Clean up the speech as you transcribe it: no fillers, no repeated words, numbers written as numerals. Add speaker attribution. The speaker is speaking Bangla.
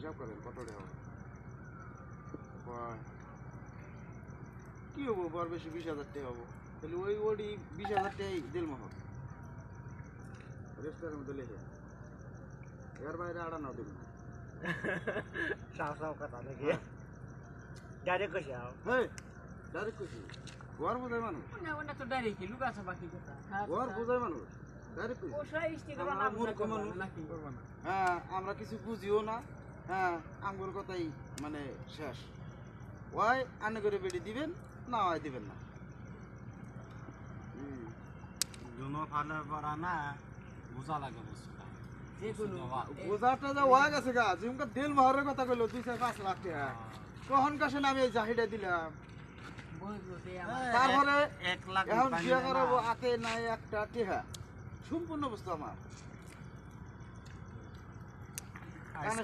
Speaker 1: হিসাব করেন কত টাকা হবে কি হবো বর বেশি 20,000 টাকা হবো তাহলে ওই 20,000 টাকাই দিল মহ রেস্টারের মধ্যে লেখে এর বাইরে আড়া নাও দিল না
Speaker 2: সাফ কথা নাকি ডাইরেক্ট কইছি
Speaker 1: হ্যাঁ ডাইরেক্ট কইছি ঘর বোঝায় মানুষ
Speaker 3: ওটা তো ডাইরেক্ট লুক আছে বাকি কথা
Speaker 1: ঘর বোঝায় মানুষ ডাইরেক্ট কইছি
Speaker 3: ওসাই স্টিকার না
Speaker 1: মূর্খ মানুষ হ্যাঁ আমরা কিছু বুঝিও না হ্যাঁ আঙ্গুর কথাই মানে শেষ ওই আনে করে বেড়ে দিবেন না হয় দিবেন না
Speaker 2: দুনো ফালে পড়া না বুঝা লাগে বুঝছিলাম
Speaker 1: বোঝাটা যা হয়ে গেছে গা যেমন দিল মহরের কথা কইলো 2-5 লাখ টাকা কখন কাছে আমি এই জাহিটা দিলাম তারপরে
Speaker 2: 1 লাখ
Speaker 1: এখন বিয়ে করাবো আকে নাই একটা টেহা সম্পূর্ণ বস্তু আমার